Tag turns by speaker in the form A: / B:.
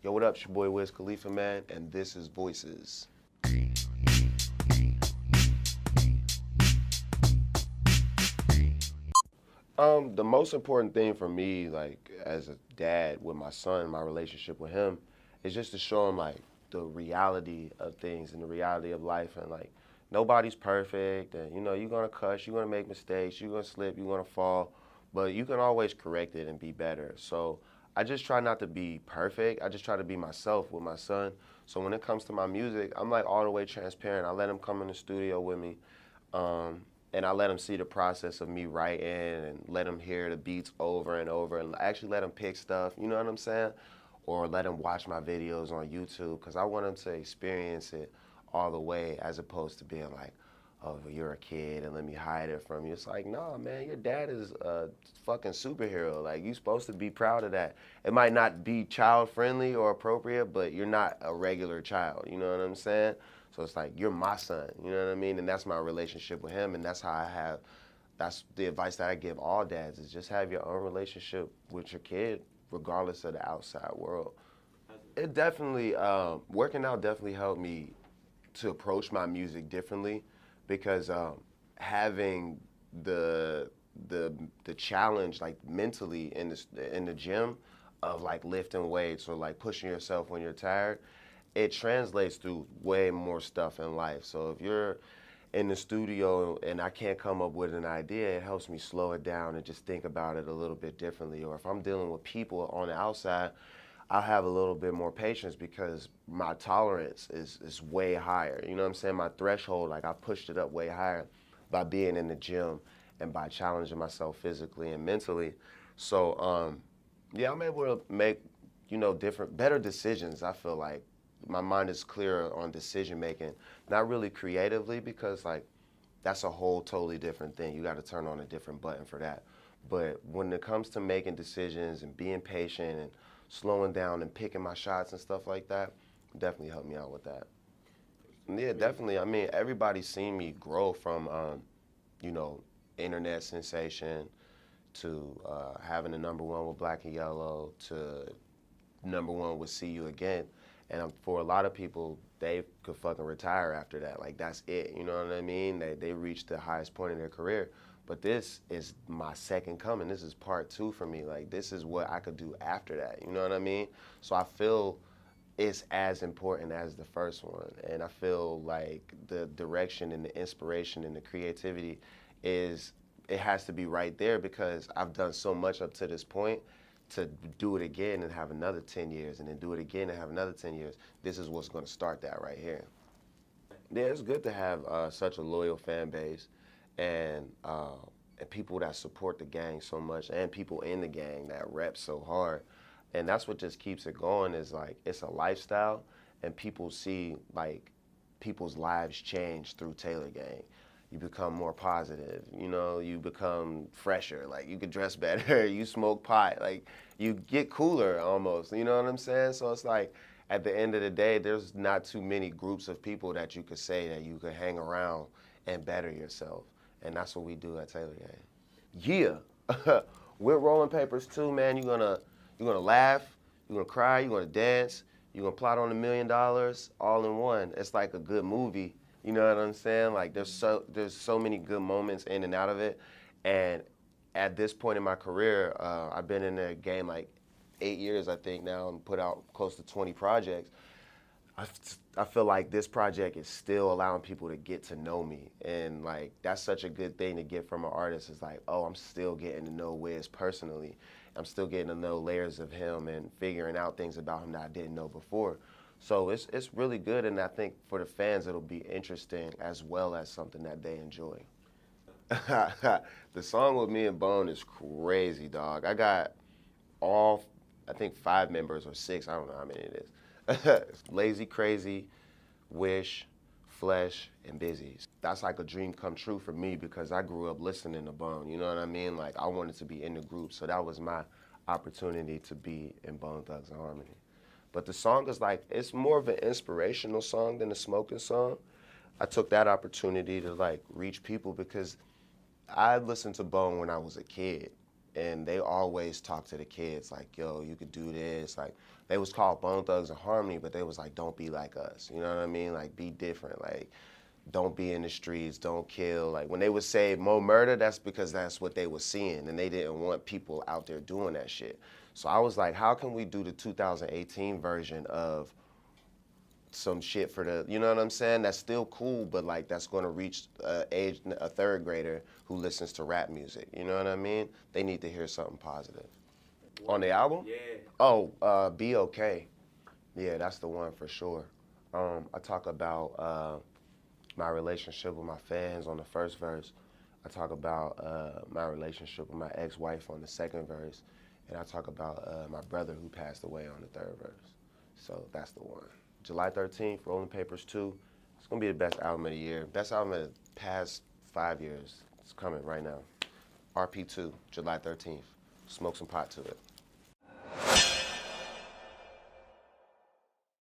A: Yo, what up? It's your boy Wiz Khalifa, man, and this is Voices. The most important thing for me, like as a dad with my son, my relationship with him, is just to show him like the reality of things and the reality of life, and like nobody's perfect, and you're gonna cuss, you're gonna make mistakes, you're gonna slip, you're gonna fall, but you can always correct it and be better. So I just try not to be perfect. I just try to be myself with my son. So when it comes to my music, I'm like all the way transparent. I let him come in the studio with me. And I let him see the process of me writing and let him hear the beats over and over and actually let him pick stuff, you know what I'm saying? Or let him watch my videos on YouTube because I want him to experience it all the way as opposed to being like, oh, you're a kid and let me hide it from you. It's like, no, man, your dad is a fucking superhero. Like, you're supposed to be proud of that. It might not be child friendly or appropriate, but you're not a regular child, you know what I'm saying? So it's like, you're my son, you know what I mean? And that's my relationship with him, and that's how that's the advice that I give all dads, is just have your own relationship with your kid, regardless of the outside world. It definitely, working out definitely helped me to approach my music differently because having the the challenge like mentally in the gym of like lifting weights or like pushing yourself when you're tired, it translates through way more stuff in life. So if you're in the studio and I can't come up with an idea, it helps me slow it down and just think about it a little bit differently. Or if I'm dealing with people on the outside, I'll have a little bit more patience because my tolerance is way higher. You know what I'm saying? My threshold, like I pushed it up way higher by being in the gym and by challenging myself physically and mentally. So yeah, I'm able to make, different, better decisions. I feel like my mind is clearer on decision making, not really creatively because like that's a whole totally different thing. You got to turn on a different button for that. But when it comes to making decisions and being patient and slowing down and picking my shots and stuff like that, definitely helped me out with that. Yeah, definitely. I mean, everybody's seen me grow from, you know, internet sensation to having the number one with Black and Yellow to number one with See You Again. And for a lot of people, they could fucking retire after that. Like, that's it. You know what I mean? They reached the highest point in their career. But this is my second coming. This is part two for me. Like, this is what I could do after that. You know what I mean? So I feel it's as important as the first one. And I feel like the direction and the inspiration and the creativity it has to be right there because I've done so much up to this point. To do it again and have another 10 years and then do it again and have another 10 years, this is what's going to start that right here. Yeah, it's good to have such a loyal fan base and people that support the gang so much and people in the gang that rep so hard. And that's what just keeps it going is like it's a lifestyle and people see like people's lives change through Taylor Gang. You become more positive, you become fresher, like you could dress better, you smoke pot, like you get cooler almost, you know what I'm saying? So it's like at the end of the day, there's not too many groups of people that you could say that you could hang around and better yourself. And that's what we do at Taylor Gang. Yeah. With rolling papers too, man, you're gonna laugh, you're gonna cry, you're gonna dance, you're gonna plot on $1 million all in one. It's like a good movie. You know what I'm saying? Like there's so many good moments in and out of it. And at this point in my career, I've been in the game like 8 years, I think now, and put out close to 20 projects. I feel like this project is still allowing people to get to know me. And like, that's such a good thing to get from an artist. It's like, oh, I'm still getting to know Wiz personally. I'm still getting to know layers of him and figuring out things about him that I didn't know before. So it's really good, and I think for the fans it'll be interesting as well as something that they enjoy. The song with me and Bone is crazy, dog. I got all, I think 5 members or 6, I don't know how many it is. Lazy, Crazy, Wish, Flesh, and Busy. That's like a dream come true for me because I grew up listening to Bone, you know what I mean? Like I wanted to be in the group, so that was my opportunity to be in Bone Thugs and Harmony. But the song is like, it's more of an inspirational song than a smoking song. I took that opportunity to like reach people because I listened to Bone when I was a kid. and they always talk to the kids like, yo, you could do this. Like, they was called Bone Thugs and Harmony, but they was like, don't be like us. You know what I mean? Like, be different. Like, don't be in the streets, don't kill. Like, when they would say more murder, that's because that's what they were seeing, and they didn't want people out there doing that shit. So I was like, how can we do the 2018 version of some shit for the, you know what I'm saying? That's still cool, but like that's going to reach a third grader who listens to rap music. You know what I mean? They need to hear something positive. On the album?
B: Yeah.
A: Oh, Be Okay. Yeah, that's the one for sure. I talk about my relationship with my fans on the first verse. I talk about my relationship with my ex-wife on the second verse. And I talk about my brother who passed away on the third verse. So that's the one. July 13th, Rolling Papers 2. It's going to be the best album of the year. Best album of the past 5 years. It's coming right now. RP2, July 13th. Smoke some pot to it.